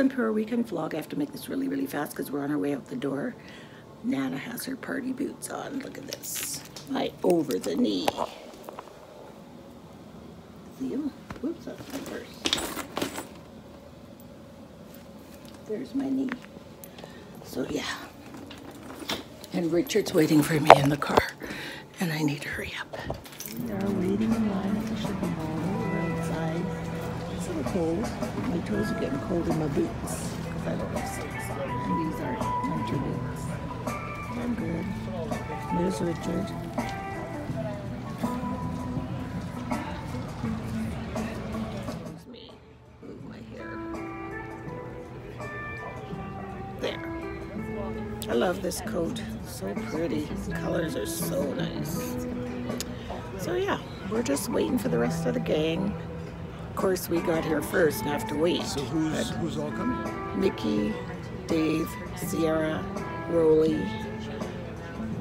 welcome to our weekend vlog. I have to make this really, really fast because we're on our way out the door. Nana has her party boots on. Look at this. My over the knee. See them? Whoops, that's my purse. There's my knee. So yeah. And Richard's waiting for me in the car. And I need to hurry up. We are waiting in line at the shipping mall. We're outside. It's a little cold. My toes are getting cold in my boots because I don't have socks on. And these are winter boots. I'm good. There's Richard. There's me. Move my hair. There. I love this coat. So pretty. The colors are so nice. So yeah, we're just waiting for the rest of the gang. Of course, we got here first and have to wait. So who's all coming? Mickey, Dave, Sierra, Rolly.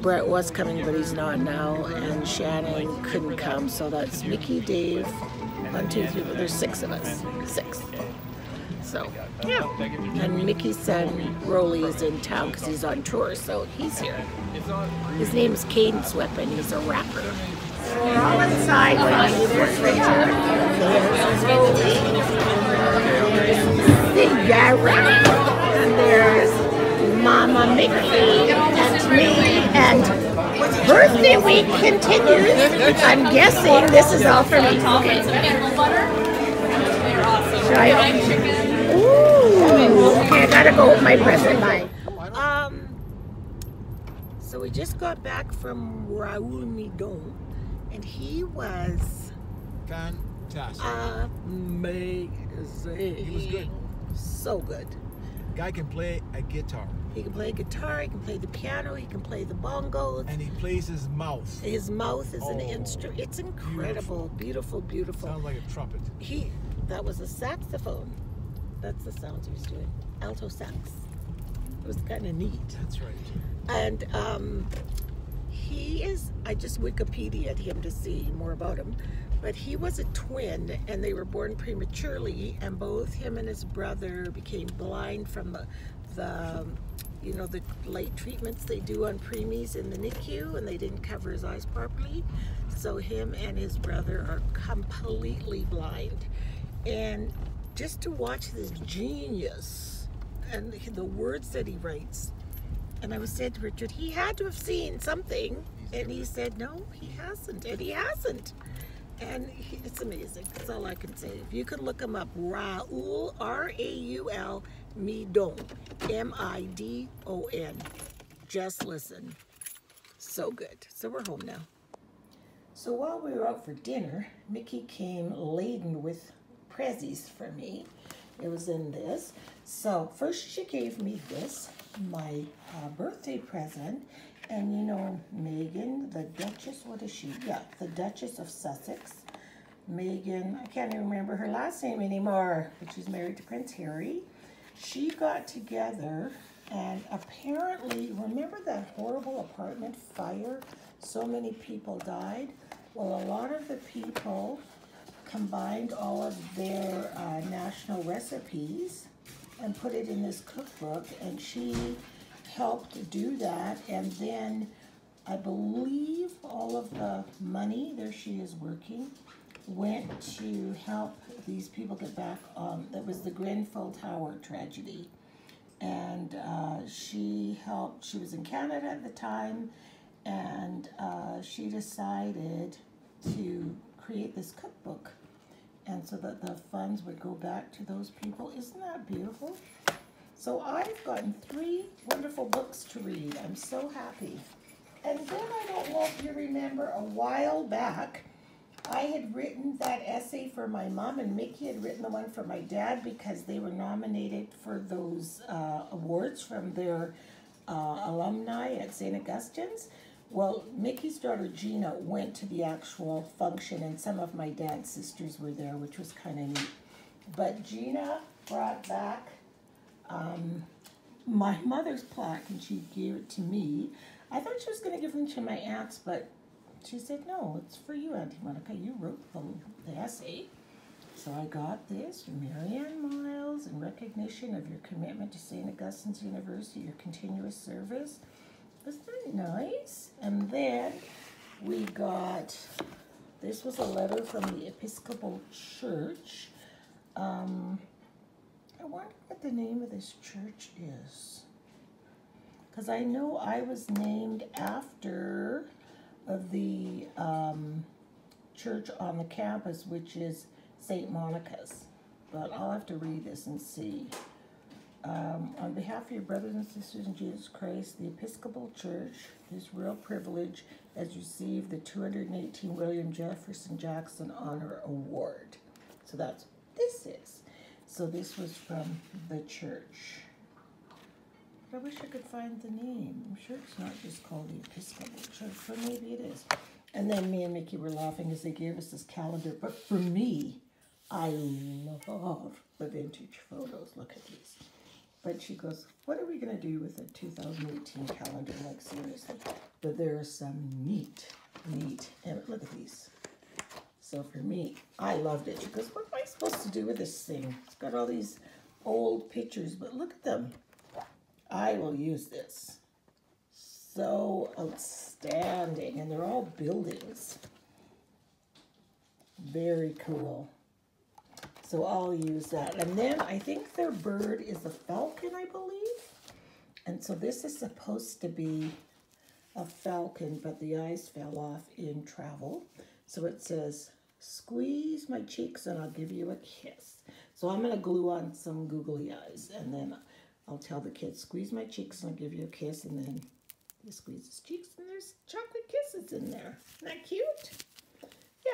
Brett was coming, but he's not now. And Shannon couldn't come, so that's Mickey, Dave, 1, 2, 3, 4. There's 6 of us. 6. So, yeah. And Mickey's son, Rolly, is in town because he's on tour, so he's here. His name is Caden Sweat, and he's a rapper. So we're all inside waiting. There's Richard. There's Rolly. There's Sierra. And there's Mama Mickey and me. And birthday week continues. I'm guessing this is all for me. Okay. Should I? Ooh, okay, I gotta go with my present. Bye. So we just got back from Raoul Midon, and he was fantastic. Amazing. He was good. So good. Guy can play a guitar. He can play a guitar, he can play the piano, he can play the bongos. And he plays his mouth. His mouth is an instrument. It's incredible. Beautiful, beautiful. Sounds like a trumpet. That was a saxophone. That's the sounds he was doing. Alto sax. It was kind of neat. That's right. And he is, I just Wikipedia'd him to see more about him, but he was a twin and they were born prematurely, and both him and his brother became blind from the light treatments they do on preemies in the NICU, and they didn't cover his eyes properly. So him and his brother are completely blind. And just to watch this genius and the words that he writes. And I was saying to Richard, he had to have seen something. And he said, no, he hasn't. And he hasn't. And it's amazing. That's all I can say. If you could look him up, Raoul, R-A-U-L, Midon, M-I-D-O-N. Just listen. So good. So we're home now. So while we were out for dinner, Mickey came laden with prezzies for me. It was in this. So first she gave me this, my birthday present. And you know, Megan, the Duchess, what is she? Yeah, the Duchess of Sussex. Megan, I can't even remember her last name anymore, but she's married to Prince Harry. She got together and apparently, remember that horrible apartment fire? So many people died. Well, a lot of the people combined all of their national recipes and put it in this cookbook, and she helped do that. And then I believe all of the money, there she is working, went to help these people get back on. That was the Grenfell Tower tragedy. And she was in Canada at the time, and she decided to create this cookbook, and so that the funds would go back to those people. Isn't that beautiful? So I've gotten 3 wonderful books to read. I'm so happy. And then I don't know if you remember, a while back, I had written that essay for my mom, and Mickey had written the one for my dad because they were nominated for those awards from their alumni at St. Augustine's. Well, Mickey's daughter Gina went to the actual function, and some of my dad's sisters were there, which was kind of neat. But Gina brought back my mother's plaque, and she gave it to me. I thought she was going to give them to my aunts, but she said, no, it's for you, Auntie Monica. You wrote the essay. So I got this from Marianne Miles in recognition of your commitment to St. Augustine's University, your continuous service. Isn't that nice? And then we got, this was a letter from the Episcopal Church. I wonder what the name of this church is. Because I know I was named after the church on the campus, which is St. Monica's. But I'll have to read this and see. On behalf of your brothers and sisters in Jesus Christ, the Episcopal Church, this real privilege, has received the 218 William Jefferson Jackson Honor Award. So that's what this is. So this was from the church. I wish I could find the name. I'm sure it's not just called the Episcopal Church, but maybe it is. And then me and Mickey were laughing as they gave us this calendar. But for me, I love the vintage photos. Look at these. But she goes, what are we going to do with a 2018 calendar? Like, seriously. But there are some neat, and look at these. So for me, I loved it. She goes, what am I supposed to do with this thing? It's got all these old pictures, but look at them. I will use this. So outstanding. And they're all buildings. Very cool. So I'll use that. And then I think their bird is a falcon, I believe. And so this is supposed to be a falcon, but the eyes fell off in travel. So it says, squeeze my cheeks and I'll give you a kiss. So I'm going to glue on some googly eyes. And then I'll tell the kids, squeeze my cheeks and I'll give you a kiss. And then he squeezes his cheeks and there's chocolate kisses in there. Isn't that cute?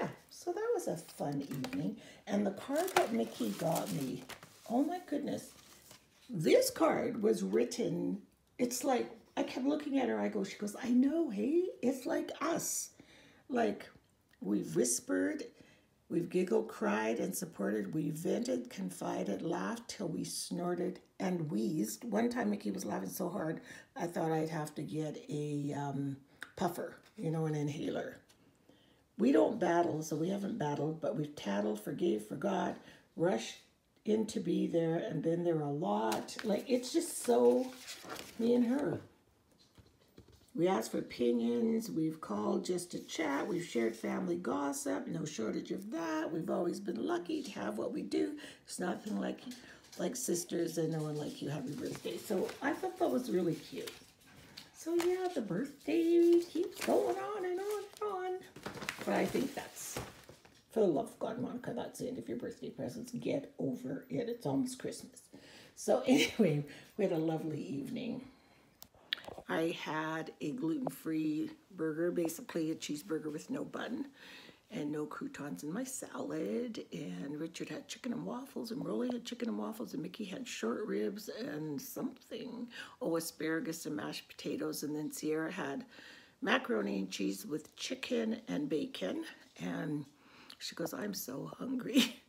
Yeah, so that was a fun evening. And the card that Mickey got me, oh my goodness. This card was written, it's like, I kept looking at her, she goes, I know, hey, it's like us. Like, we've whispered, we've giggled, cried, and supported. We vented, confided, laughed till we snorted and wheezed. One time Mickey was laughing so hard, I thought I'd have to get a puffer, you know, an inhaler. We don't battle, so we haven't battled, but we've tattled, forgave, forgot, rushed in to be there, and been there a lot. Like, it's just so me and her. We asked for opinions, we've called just to chat, we've shared family gossip, no shortage of that. We've always been lucky to have what we do. There's nothing like sisters and no one like you. Happy birthday. So I thought that was really cute. So yeah, the birthday keeps going on and on and on. But I think that's, for the love of God, Monica, that's it. If your birthday presents, get over it. It's almost Christmas. So anyway, we had a lovely evening. I had a gluten-free burger, basically a cheeseburger with no bun and no croutons in my salad. And Richard had chicken and waffles, and Rolly had chicken and waffles, and Mickey had short ribs and something. Oh, asparagus and mashed potatoes. And then Sierra had macaroni and cheese with chicken and bacon. And she goes, I'm so hungry.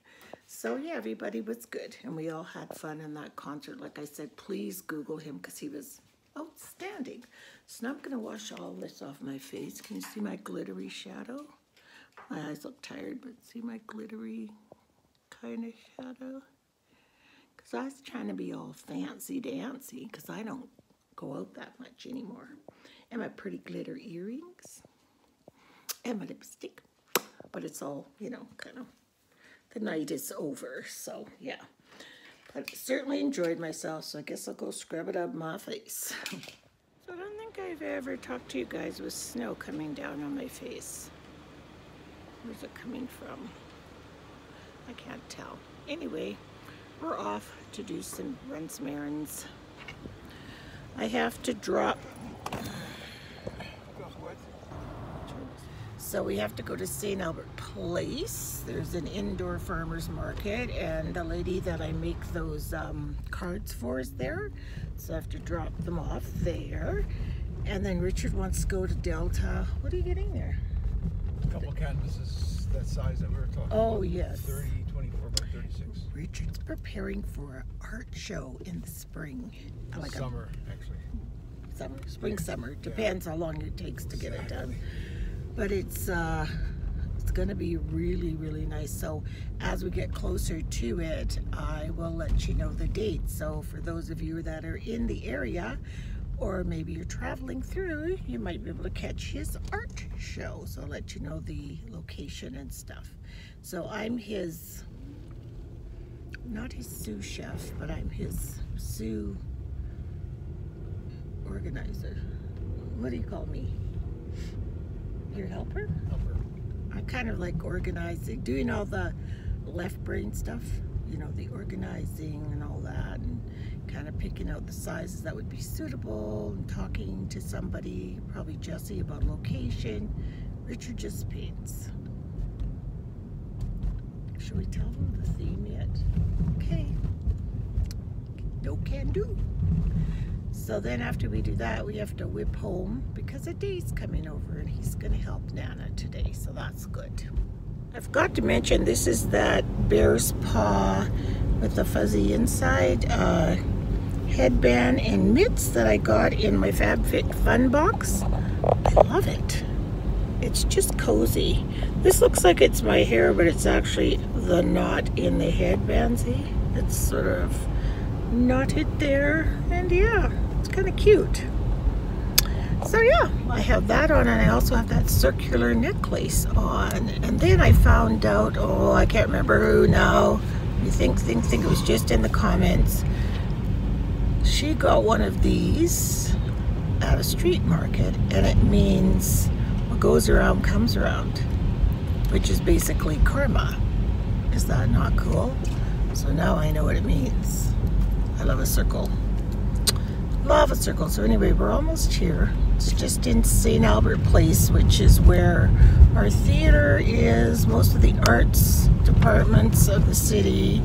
So yeah, everybody was good. And we all had fun in that concert. Like I said, please Google him because he was outstanding. So now I'm going to wash all this off my face. Can you see my glittery shadow? My eyes look tired, but see my glittery kind of shadow? Because I was trying to be all fancy-dancy because I don't go out that much anymore. And my pretty glitter earrings. And my lipstick. But it's all, you know, kind of, the night is over, so yeah. But certainly enjoyed myself, so I guess I'll go scrub it up my face. So I don't think I've ever talked to you guys with snow coming down on my face. Where's it coming from? I can't tell. Anyway, we're off to do run some errands. I have to drop. So we have to go to St. Albert Place. There's an indoor farmer's market, and the lady that I make those cards for is there. So I have to drop them off there. And then Richard wants to go to Delta. What are you getting there? A couple of canvases that size that we were talking about. Oh, yes. 30, 24 by 36. Richard's preparing for an art show in the spring. Like summer, actually. Summer, spring, summer. Depends how long it takes to get it done. But it's it's going to be really, really nice. So as we get closer to it, I will let you know the date. So for those of you that are in the area, or maybe you're traveling through, you might be able to catch his art show. So I'll let you know the location and stuff. So I'm his, not his sous chef, but I'm his sous organizer. What do you call me? Your helper? Helper. I kind of like organizing, doing all the left brain stuff, you know, the organizing and all that, and kind of picking out the sizes that would be suitable, and talking to somebody, probably Jesse, about location. Richard just paints. Should we tell them the theme yet? Okay. No can do. So then after we do that, we have to whip home because a day's coming over and he's going to help Nana today, so that's good. I forgot to mention, this is that bear's paw with the fuzzy inside headband and mitts that I got in my FabFitFun box. I love it. It's just cozy. This looks like it's my hair, but it's actually the knot in the headband, see? It's sort of knotted there, and yeah, it's kind of cute. So yeah, I have that on, and I also have that circular necklace on. And then I found out, oh, I can't remember who now. You think it was just in the comments. She got one of these at a street market, and it means what goes around comes around, which is basically karma. Is that not cool? So now I know what it means. I love a circle. Love a circle. So anyway, we're almost here. It's just in St. Albert Place, which is where our theater is, most of the arts departments of the city.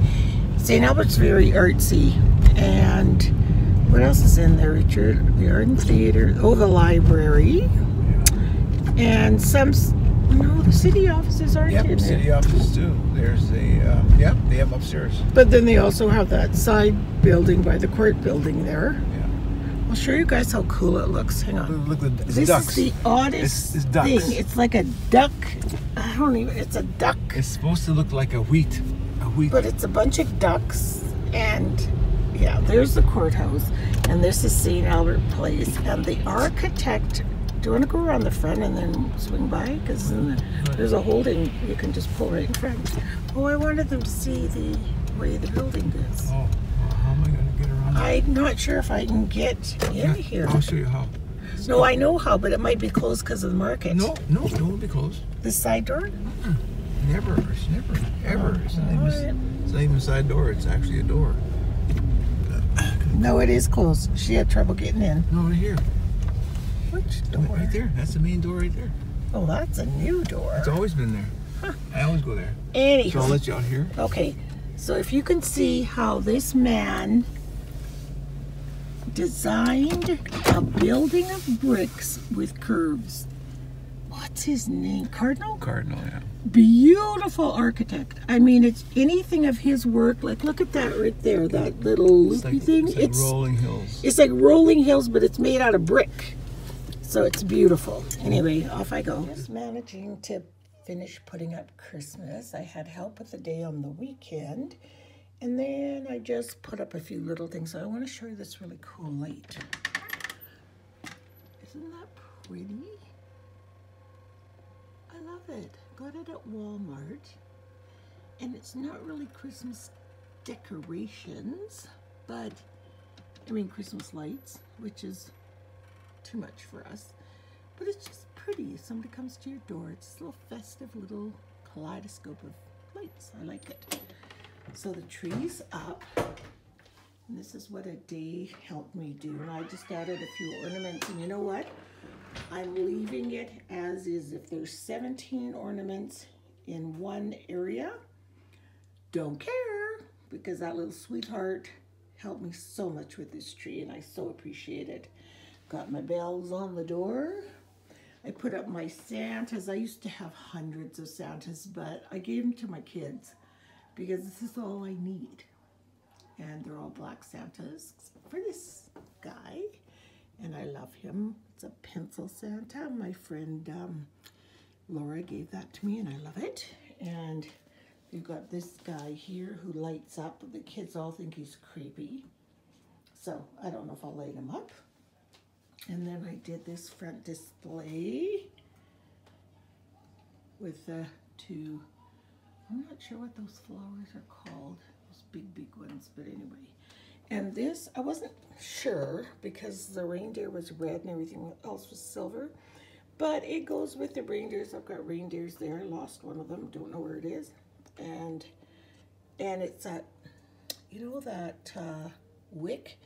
St. Albert's very artsy. And what else is in there, Richard? The art and theater. Oh, the library. And some, no, the city offices aren't in there. Yep, city offices too. There's a, yep, they have upstairs. But then they also have that side building by the court building there. Yeah. I'll show you guys how cool it looks. Hang on. Look at This ducks. is the oddest It's ducks. thing. It's like a duck. I don't even, it's a duck. It's supposed to look like a wheat. But it's a bunch of ducks. And yeah, there's the courthouse. And this is St. Albert Place. And the architect, do you want to go around the front and then swing by? Because there's a holding you can just pull right in front. Oh, I wanted them to see the way the building is. Oh, well, how am I going to get around? I'm not sure if I can get in here. I'll show you how. No, I know how, but it might be closed because of the market. No, it won't be closed. This side door? Never, ever. It's not even a side door. It's actually a door. No, it is closed. She had trouble getting in. No, right here. Which door? Right there. That's the main door right there. Oh, that's a new door. It's always been there. Huh. I always go there. Anywho. So I'll let you out here. Okay, so if you can see how this man designed a building of bricks with curves. What's his name? Cardinal? Cardinal, yeah. Beautiful architect. I mean, it's anything of his work. Like, look at that right there, that little loopy thing. It's like rolling hills. It's like rolling hills, but it's made out of brick. So it's beautiful. Anyway, off I go. Just managing to finish putting up Christmas. I had help with the day on the weekend. And then I just put up a few little things. So I want to show you this really cool light. Isn't that pretty? I love it. Got it at Walmart. And it's not really Christmas decorations, but I mean Christmas lights, which is too much for us. But it's just pretty. If somebody comes to your door, it's this little festive little kaleidoscope of lights. I like it. So the tree's up. And this is what a day helped me do. And I just added a few ornaments. And you know what? I'm leaving it as is. If there's 17 ornaments in one area, don't care, because that little sweetheart helped me so much with this tree, and I so appreciate it. Got my bells on the door. I put up my Santas. I used to have hundreds of Santas, but I gave them to my kids because this is all I need. And they're all black Santas for this guy. And I love him. It's a pencil Santa. My friend Laura gave that to me and I love it. And you've got this guy here who lights up. The kids all think he's creepy. So I don't know if I'll light him up. And then I did this front display with the two, I'm not sure what those flowers are called, those big ones, but anyway. And this, I wasn't sure because the reindeer was red and everything else was silver, but it goes with the reindeers. I've got reindeers there. I lost one of them, don't know where it is. And it's that, you know, that wick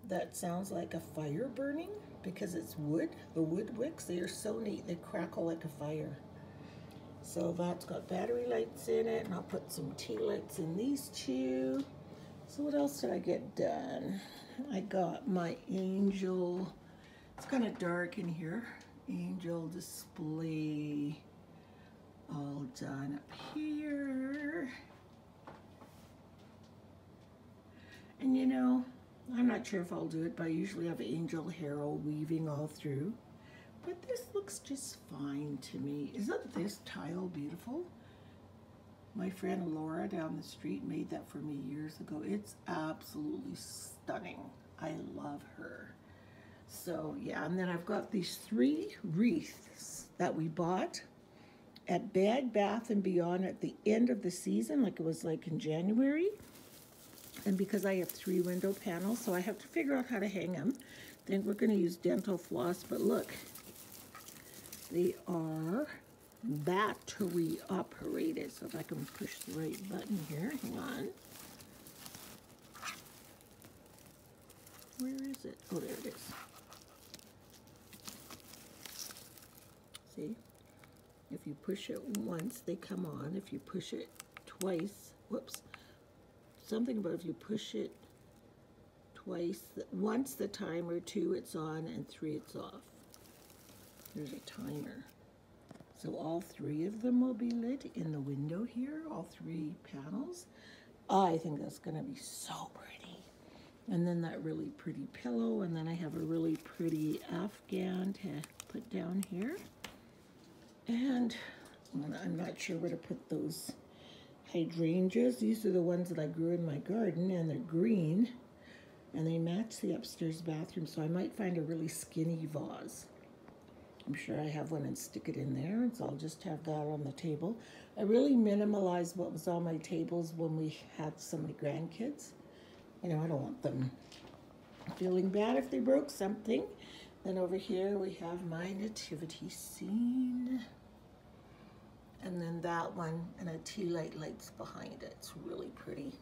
that sounds like a fire burning because it's wood. The wood wicks, they are so neat. They crackle like a fire. So that's got battery lights in it, and I'll put some tea lights in these two. So what else did I get done? I got my angel, it's kind of dark in here, angel display all done up here. And you know, I'm not sure if I'll do it, but I usually have angel herald weaving all through. But this looks just fine to me. Isn't this tile beautiful? My friend Laura down the street made that for me years ago. It's absolutely stunning. I love her. So yeah, and then I've got these 3 wreaths that we bought at Bed Bath & Beyond at the end of the season, like it was like in January. And because I have 3 window panels, so I have to figure out how to hang them. I think we're going to use dental floss, but look, they are battery operated. So if I can push the right button here, hang on. Where is it? Oh, there it is. See? If you push it once, they come on. If you push it twice, whoops. Something about if you push it twice, once the timer, 2 it's on, and 3 it's off. There's a timer. So all 3 of them will be lit in the window here, all 3 panels. I think that's gonna be so pretty. And then that really pretty pillow, and then I have a really pretty Afghan to put down here. And I'm not sure where to put those hydrangeas. These are the ones that I grew in my garden, and they're green, and they match the upstairs bathroom, so I might find a really skinny vase. I'm sure I have one and stick it in there, and so I'll just have that on the table. I really minimalized what was on my tables when we had so many grandkids. You know, I don't want them feeling bad if they broke something. Then over here we have my nativity scene. And then that one, and a tea light lights behind it. It's really pretty.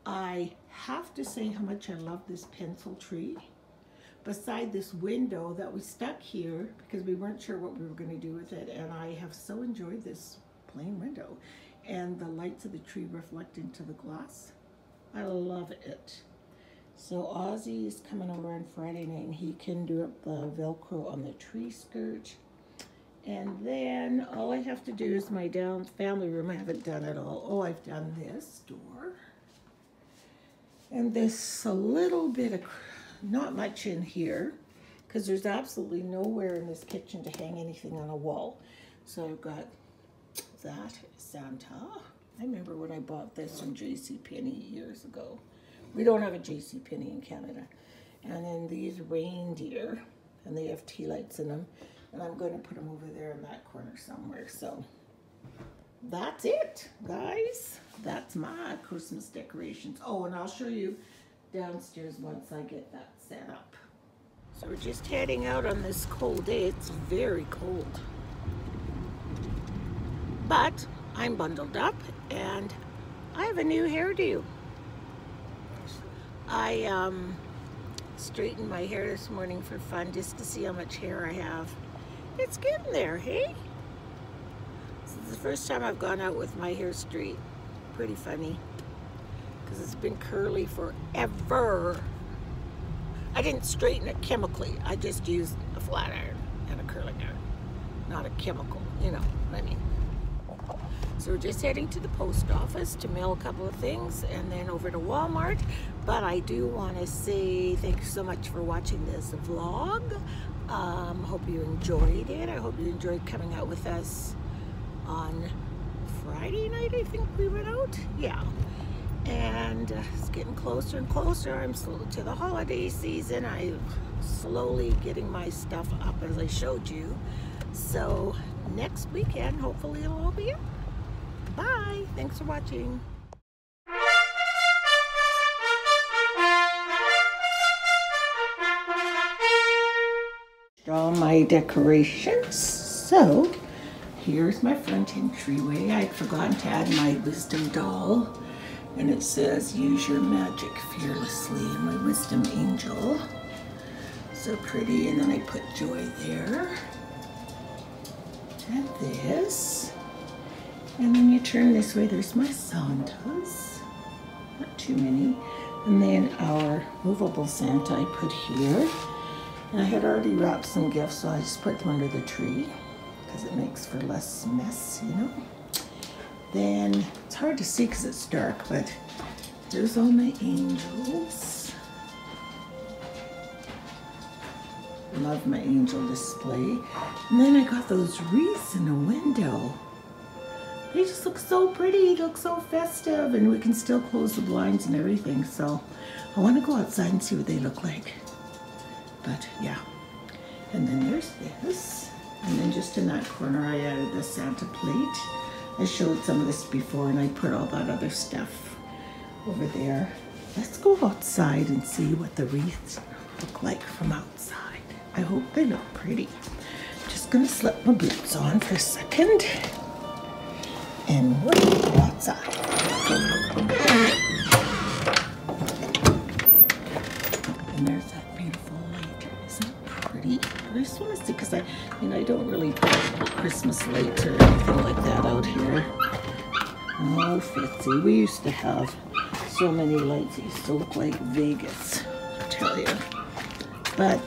I have to say how much I love this pencil tree. Beside this window that we stuck here because we weren't sure what we were going to do with it, and I have so enjoyed this plain window. And the lights of the tree reflect into the glass. I love it. So Ozzy is coming over on Friday night, and he can do up the Velcro on the tree skirt. And then all I have to do is my down family room. I haven't done it all. Oh, I've done this door. And this a little bit of, not much in here, because there's absolutely nowhere in this kitchen to hang anything on a wall. So I've got that Santa. I remember when I bought this from JCPenney years ago. We don't have a JCPenney in Canada. And then these reindeer, and they have tea lights in them. And I'm going to put them over there in that corner somewhere. So that's it, guys. That's my Christmas decorations. Oh, and I'll show you downstairs once I get that set up. So we're just heading out on this cold day. It's very cold. But I'm bundled up and I have a new hairdo. I straightened my hair this morning for fun just to see how much hair I have. It's getting there, hey? This is the first time I've gone out with my hair straight. Pretty funny, because it's been curly forever. I didn't straighten it chemically. I just used a flat iron and a curling iron, not a chemical, you know what I mean. So we're just heading to the post office to mail a couple of things and then over to Walmart. But I do want to say thank you so much for watching this vlog. Hope you enjoyed it. I hope you enjoyed coming out with us on Friday night, I think we went out. Yeah. And it's getting closer and closer. I'm to the holiday season. I'm slowly getting my stuff up as I showed you. So next weekend, hopefully it'll all be up. Bye. Thanks for watching. All my decorations. So here's my front entryway. I'd forgotten to add my wisdom doll, and it says use your magic fearlessly, and my wisdom angel. So pretty. And then I put joy there, and this, and then you turn this way, there's my Santas, not too many, and then our movable Santa I put here. And I had already wrapped some gifts, so I just put them under the tree because it makes for less mess, you know. Then it's hard to see because it's dark, but there's all my angels. Love my angel display. And then I got those wreaths in the window. They just look so pretty, they look so festive, and we can still close the blinds and everything. So I want to go outside and see what they look like. But yeah, and then there's this, and then just in that corner I added the Santa plate. I showed some of this before, and I put all that other stuff over there. Let's go outside and see what the wreaths look like from outside. I hope they look pretty. Just gonna slip my boots on for a second, and we're gonna go outside. And there's that. I just want to see, because I don't really put Christmas lights or anything like that out here. Oh, Fitzy, we used to have so many lights. It used to look like Vegas, I tell you. But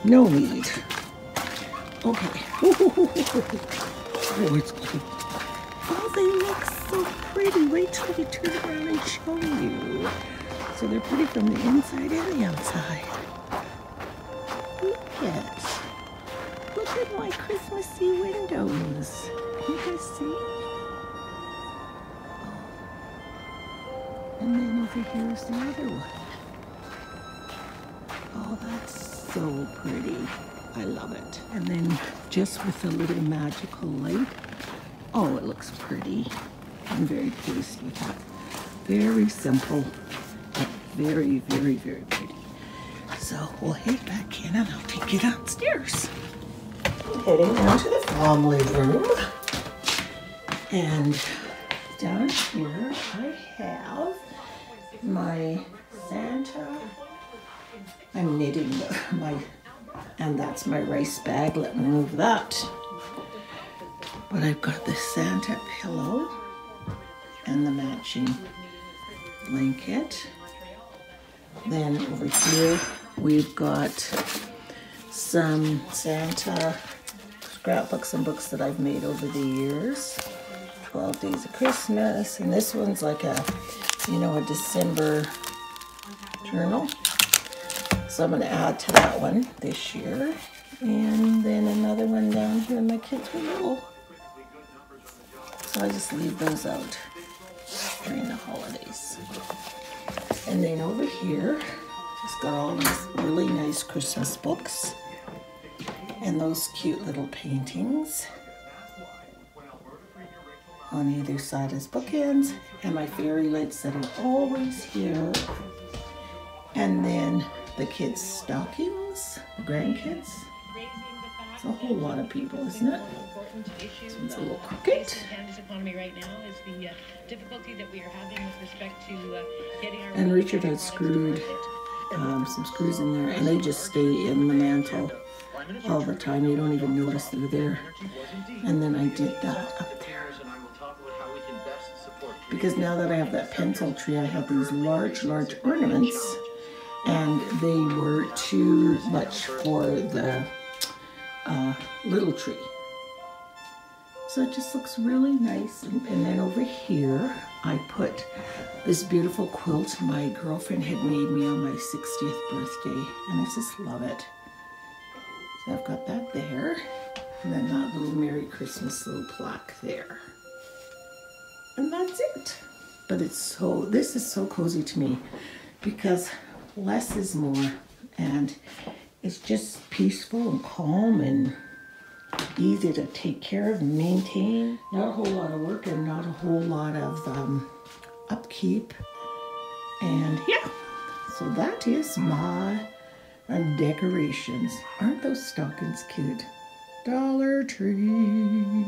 no need. Okay. Oh, it's good. Oh, they look so pretty. Wait till we turn around and show you. So they're pretty from the inside and the outside. Look at my Christmassy windows. Can you guys see? Oh. And then over here is the other one. Oh, that's so pretty. I love it. And then just with a little magical light. Oh, it looks pretty. I'm very pleased with that. Very simple, but very, very, very pretty. So we'll head back in and I'll take you downstairs. I'm heading down to the family room. And down here I have my Santa. I'm knitting and that's my rice bag. Let me move that. But I've got the Santa pillow and the matching blanket. Then over here we've got some Santa scrapbooks and books that I've made over the years. 12 Days of Christmas, and this one's like a December journal. So I'm going to add to that one this year. And then another one down here, my kids were little. So I just leave those out during the holidays. And then over here, just got all these really nice Christmas books and those cute little paintings on either side as bookends, and my fairy lights that are always here. And then the kids' stockings, the grandkids. It's a whole lot of people, isn't it? This one's a little crooked. Economy right now is the difficulty that we are having with respect to getting our. And Richard had screwed some screws in there, and they just stay in the mantle all the time. You don't even notice they're there. And then I did that up there. Because now that I have that pencil tree, I have these large ornaments, and they were too much for the little tree. So it just looks really nice. And then over here, I put this beautiful quilt my girlfriend had made me on my 60th birthday, and I just love it. So I've got that there. And then that little Merry Christmas little plaque there. And that's it. But this is so cozy to me because less is more, and it's just peaceful and calm and easy to take care of and maintain. Not a whole lot of work and not a whole lot of upkeep. And yeah, so that is my decorations. Aren't those stockings cute? Dollar Tree.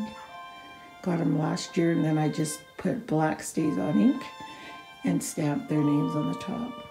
Got them last year, and then I just put black stays on ink and stamped their names on the top.